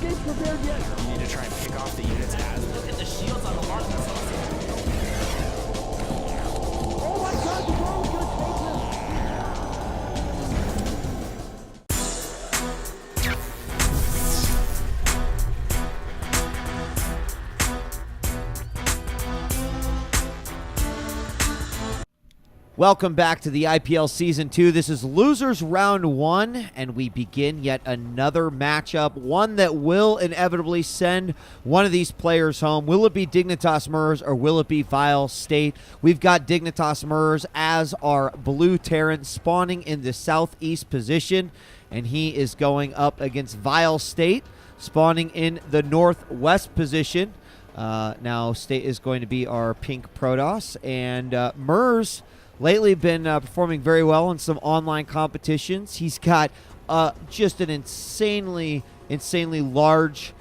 You need to try and pick off the units as. Look at the shields on the Martin. Oh my god, the ball is going to take him! Welcome back to the IPL Season 2. This is Losers Round 1, and we begin yet another matchup, one that will inevitably send one of these players home. Will it be Dignitas Merz or will it be Vile State? We've got Dignitas Merz as our blue Terran spawning in the southeast position, and he is going up against Vile State, spawning in the northwest position. Now, State is going to be our pink Protoss, and Merz lately been performing very well in some online competitions. He's got just an insanely large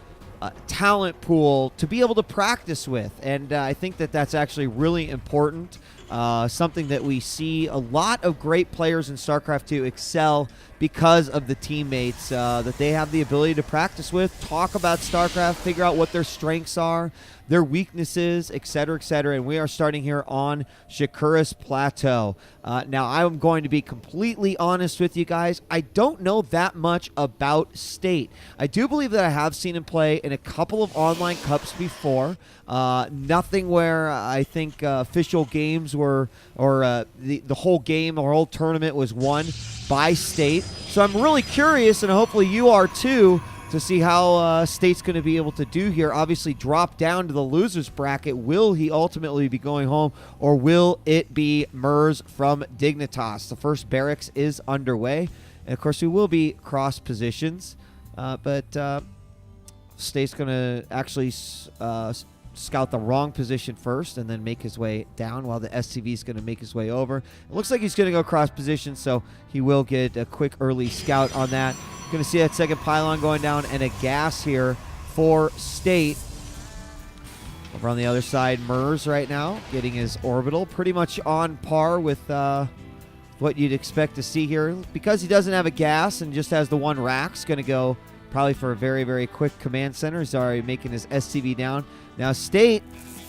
talent pool to be able to practice with, and I think that that's actually really important. Something that we see a lot of great players in StarCraft 2 excel because of the teammates that they have the ability to practice with, talk about StarCraft, figure out what their strengths are, their weaknesses, etc., etc. And we are starting here on Shakuras Plateau. Now, I'm going to be completely honest with you guys. I don't know that much about State. I do believe that I have seen him play in a couple of online cups before. Nothing where I think official games were, or the whole game or whole tournament was won by State. So I'm really curious, and hopefully you are too, to see how State's going to be able to do here. Obviously drop down to the losers bracket. Will he ultimately be going home, or will it be Merz from Dignitas? The first barracks is underway, and of course we will be cross positions, but State's going to actually scout the wrong position first and then make his way down, while the SCV is going to make his way over. It looks like he's going to go cross position, so he will get a quick early scout on that. Going to see that second pylon going down, and a gas here for State. Over on the other side, Merz right now getting his orbital pretty much on par with what you'd expect to see here. Because he doesn't have a gas and just has the one rack's going to go probably for a very, very quick command center. He's already making his SCV down. Now State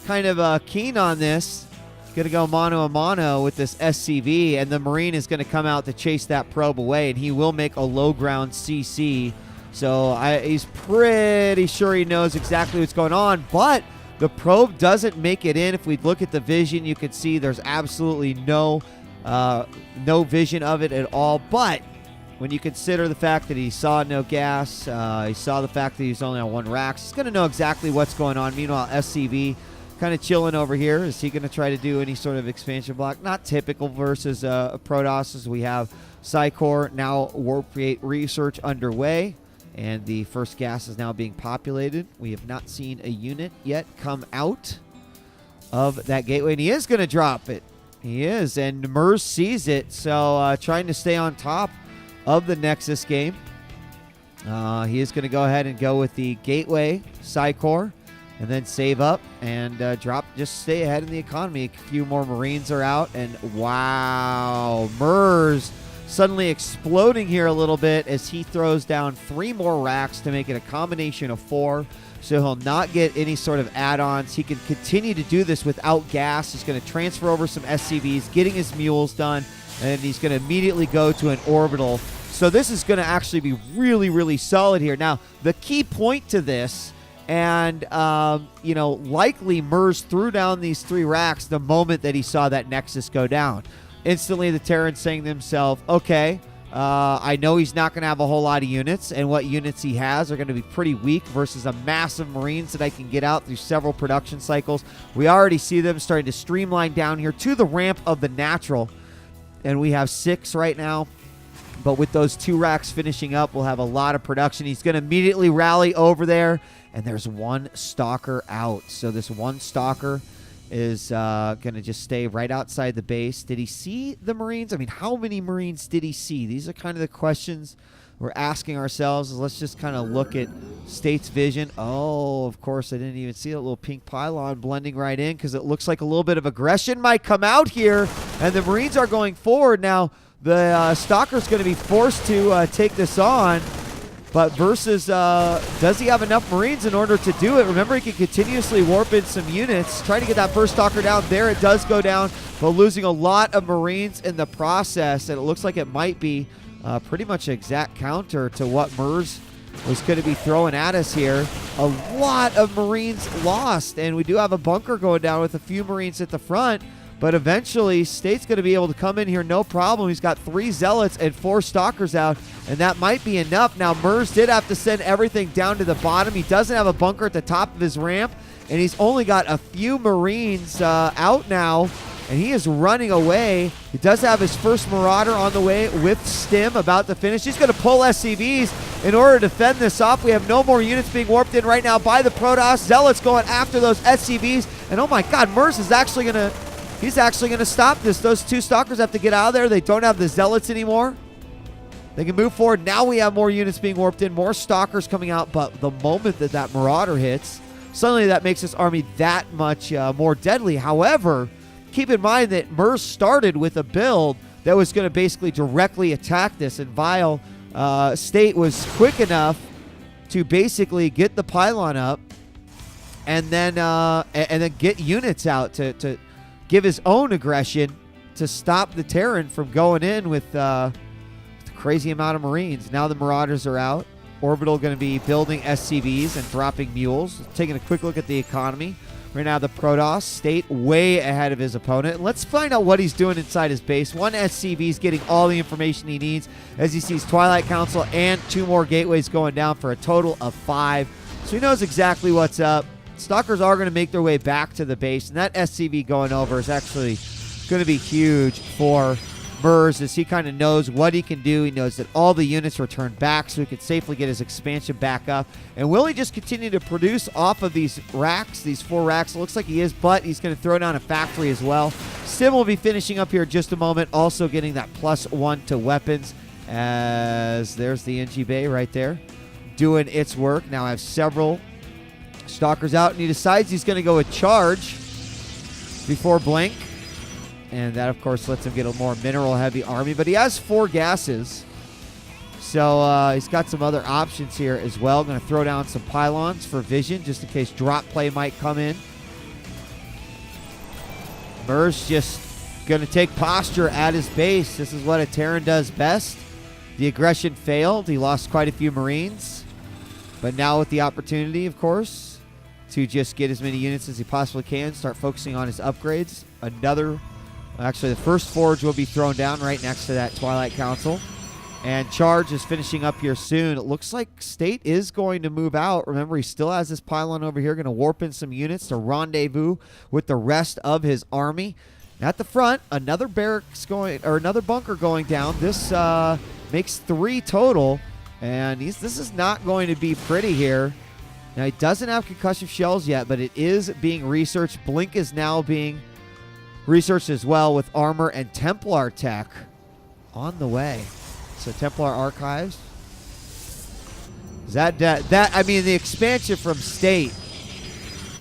kind of keen on this. Going to go mano a mano with this SCV, and the Marine is going to come out to chase that probe away, and he will make a low ground CC. So he's pretty sure he knows exactly what's going on, but the probe doesn't make it in. If we look at the vision, you can see there's absolutely no vision of it at all. But when you consider the fact that he saw no gas, he saw the fact that he's only on one rack, he's going to know exactly what's going on. Meanwhile, SCV kind of chilling over here. Is he going to try to do any sort of expansion block? Not typical versus Protoss, as we have Psycore now Warp Create research underway, and the first gas is now being populated. We have not seen a unit yet come out of that gateway, and he is going to drop it. He is, and Merz sees it, so trying to stay on top of the Nexus game. He is going to go ahead and go with the gateway Psycore, and then save up and drop, just stay ahead in the economy. A few more Marines are out, and wow, Merz suddenly exploding here a little bit as he throws down 3 more racks to make it a combination of 4. So he'll not get any sort of add-ons. He can continue to do this without gas. He's going to transfer over some SCVs, getting his mules done, and he's going to immediately go to an orbital. So this is going to actually be really, really solid here. Now, the key point to this, and, likely Merz threw down these 3 racks the moment that he saw that Nexus go down. Instantly, the Terrans saying to himself, okay, I know he's not going to have a whole lot of units, and what units he has are going to be pretty weak versus a massive Marines that I can get out through several production cycles. We already see them starting to streamline down here to the ramp of the natural, and we have 6 right now. But with those 2 racks finishing up, we'll have a lot of production. He's going to immediately rally over there, and there's 1 stalker out. So this 1 stalker is going to just stay right outside the base. Did he see the Marines? I mean, how many Marines did he see? These are kind of the questions we're asking ourselves. Let's just kind of look at State's vision. Oh, of course, I didn't even see that little pink pylon blending right in, because it looks like a little bit of aggression might come out here, and the Marines are going forward. Now, the Stalker's going to be forced to take this on, But versus, does he have enough Marines in order to do it? Remember, he can continuously warp in some units, trying to get that first stalker down. There it does go down, but losing a lot of Marines in the process, and it looks like it might be pretty much an exact counter to what Merz was going to be throwing at us here. A lot of Marines lost, and we do have a bunker going down with a few Marines at the front. But eventually, State's going to be able to come in here no problem. He's got 3 Zealots and 4 Stalkers out, and that might be enough. Now, Merz did have to send everything down to the bottom. He doesn't have a bunker at the top of his ramp, and he's only got a few Marines out now, and he is running away. He does have his first Marauder on the way with Stim about to finish. He's going to pull SCVs in order to fend this off. We have no more units being warped in right now by the Protoss. Zealots going after those SCVs, and oh my god, Merz is actually going to... He's actually going to stop this. Those 2 Stalkers have to get out of there. They don't have the Zealots anymore. They can move forward. Now we have more units being warped in, more Stalkers coming out. But the moment that that Marauder hits, suddenly that makes this army that much more deadly. However, keep in mind that Merz started with a build that was going to basically directly attack this. And Vile State was quick enough to basically get the pylon up and then get units out to give his own aggression to stop the Terran from going in with a crazy amount of Marines. Now the Marauders are out. Orbital going to be building SCVs and dropping mules. Taking a quick look at the economy. Right now the Protoss State way ahead of his opponent. Let's find out what he's doing inside his base. 1 SCV is getting all the information he needs as he sees Twilight Council and 2 more gateways going down for a total of 5. So he knows exactly what's up. Stalkers are going to make their way back to the base, and that SCV going over is actually going to be huge for Merz as he kind of knows what he can do. He knows that all the units return back so he can safely get his expansion back up. And will he just continue to produce off of these racks, these 4 racks? It looks like he is, but he's going to throw down a factory as well. Sim will be finishing up here in just a moment, also getting that +1 to weapons as there's the NG Bay right there doing its work. Now I have several Stalkers out, and he decides he's going to go with charge before blink, and that of course lets him get a more mineral heavy army, but he has 4 gases, so he's got some other options here as well. Going to throw down some pylons for vision just in case drop play might come in. Merz just going to take posture at his base. This is what a Terran does best. The aggression failed. He lost quite a few Marines, but now with the opportunity, of course, to just get as many units as he possibly can, start focusing on his upgrades. Actually, the first forge will be thrown down right next to that Twilight Council. And charge is finishing up here soon. It looks like State is going to move out. Remember, he still has this pylon over here, going to warp in some units to rendezvous with the rest of his army. At the front, another barracks going, or another bunker going down. This makes 3 total, and this is not going to be pretty here. Now, he doesn't have concussive shells yet, but it is being researched. Blink is now being researched as well with armor and Templar tech on the way. So Templar archives. I mean, the expansion from State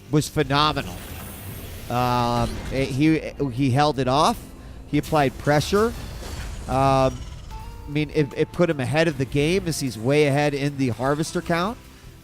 was phenomenal. He held it off. He applied pressure. I mean, it put him ahead of the game as he's way ahead in the harvester count.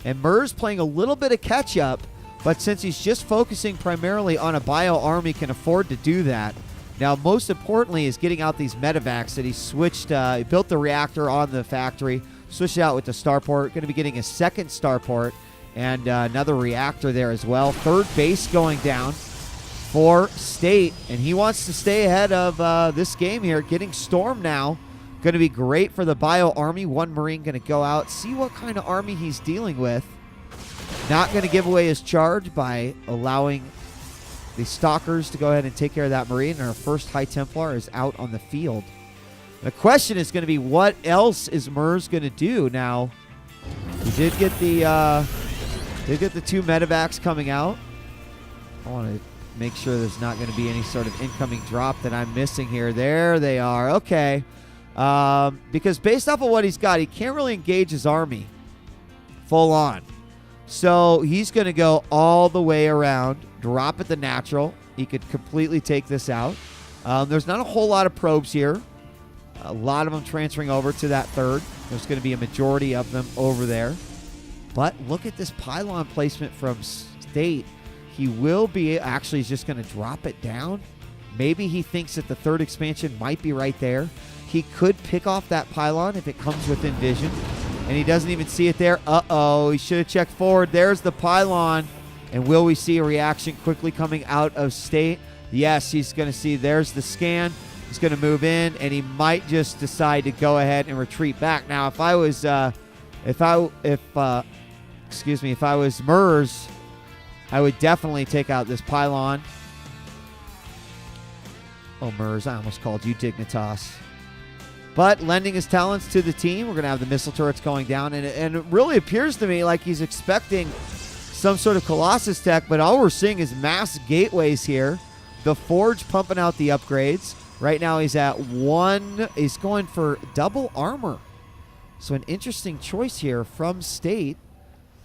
And Merz playing a little bit of catch-up, but since he's just focusing primarily on a bio army, can afford to do that. Now, most importantly is getting out these medevacs that he switched. He built the reactor on the factory, switched it out with the starport. Going to be getting a 2nd starport and another reactor there as well. 3rd base going down for State, and he wants to stay ahead of this game here. Getting Storm now. Going to be great for the bio army. 1 Marine going to go out. See what kind of army he's dealing with. Not going to give away his charge by allowing the Stalkers to go ahead and take care of that Marine. And our first High Templar is out on the field. The question is going to be, what else is Merz going to do? Now, we did get the 2 medevacs coming out. I want to make sure there's not going to be any sort of incoming drop that I'm missing here. There they are. Okay. Because based off of what he's got, he can't really engage his army full on. So he's going to go all the way around, drop at the natural. He could completely take this out. There's not a whole lot of probes here. A lot of them transferring over to that 3rd. There's going to be a majority of them over there. But look at this pylon placement from State. He will be actually just going to drop it down. Maybe he thinks that the third expansion might be right there. He could pick off that pylon if it comes within vision. And he doesn't even see it there. Uh-oh, he should have checked forward. There's the pylon. And will we see a reaction quickly coming out of State? Yes, he's going to see there's the scan. He's going to move in, and he might just decide to go ahead and retreat back. Now, if I was Merz, I would definitely take out this pylon. Oh, Merz, I almost called you Dignitas. But lending his talents to the team, we're going to have the missile turrets going down, and it really appears to me like he's expecting some sort of Colossus tech, but all we're seeing is mass gateways here. The Forge pumping out the upgrades. Right now he's at 1. He's going for double armor. So an interesting choice here from State.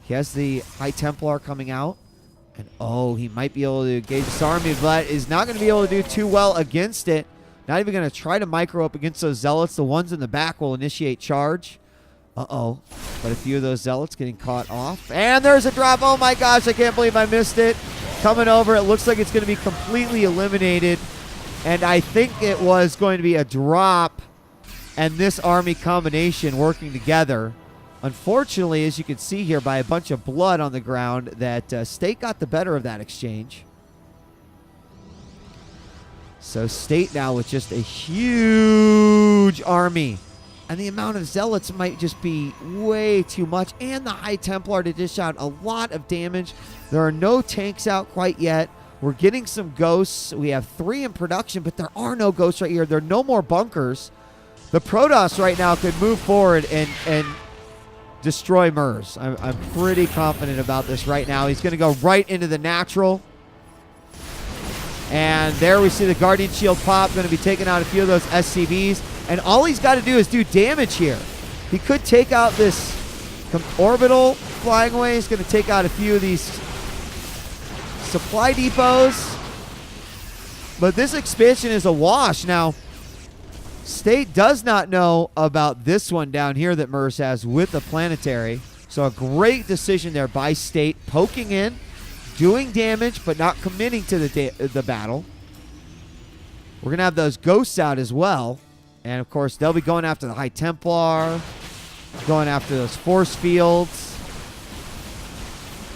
He has the High Templar coming out. And oh, he might be able to engage this army, but is not going to be able to do too well against it. Not even going to try to micro up against those Zealots. The ones in the back will initiate charge. Uh-oh. But a few of those Zealots getting caught off. And there's a drop. Oh my gosh, I can't believe I missed it. Coming over, it looks like it's going to be completely eliminated. And I think it was going to be a drop and this army combination working together. Unfortunately, as you can see here by a bunch of blood on the ground, that State got the better of that exchange. So State now with just a huge army. And the amount of Zealots might just be way too much. And the High Templar to dish out a lot of damage. There are no tanks out quite yet. We're getting some ghosts. We have 3 in production, but there are no ghosts right here. There are no more bunkers. The Protoss right now could move forward and destroy Merz. I'm pretty confident about this right now. He's going to go right into the natural. And there we see the Guardian Shield pop. Going to be taking out a few of those SCVs. And all he's got to do is do damage here. He could take out this orbital flying away. He's going to take out a few of these supply depots. But this expansion is a wash. Now, State does not know about this one down here that Merz has with the planetary. So a great decision there by State. Poking in, doing damage, but not committing to the battle. We're going to have those ghosts out as well. And, of course, they'll be going after the High Templar, going after those force fields.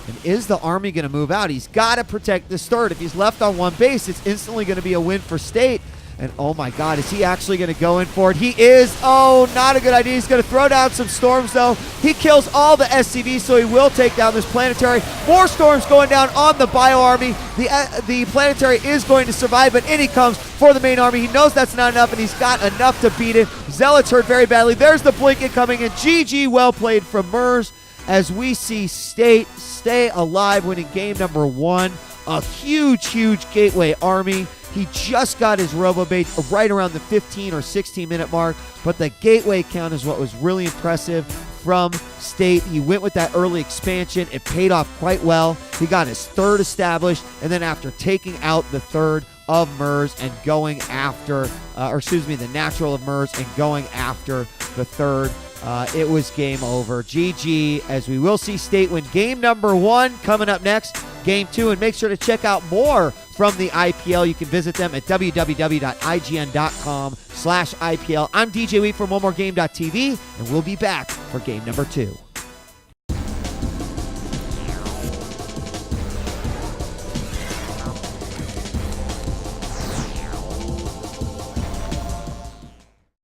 And is the army going to move out? He's got to protect this third. If he's left on one base, it's instantly going to be a win for State. And, oh, my God, is he actually going to go in for it? He is. Oh, not a good idea. He's going to throw down some storms, though. He kills all the SCVs, so he will take down this planetary. More storms going down on the bio army. The planetary is going to survive, but in he comes for the main army. He knows that's not enough, and he's got enough to beat it. Zealots hurt very badly. There's the blink incoming, and GG, well played from Merz, as we see State stay alive, winning game number 1. A huge, huge gateway army. He just got his RoboBait right around the 15 or 16-minute mark, but the gateway count is what was really impressive from State. He went with that early expansion. It paid off quite well. He got his third established, and then after taking out the third of Merz and going after, the natural of Merz and going after the third, it was game over. GG, as we will see State win game number 1 coming up next. Game 2, and make sure to check out more from the IPL. You can visit them at www.ign.com/IPL. I'm DJ Wheat from OneMoreGame.tv, and we'll be back for game number 2.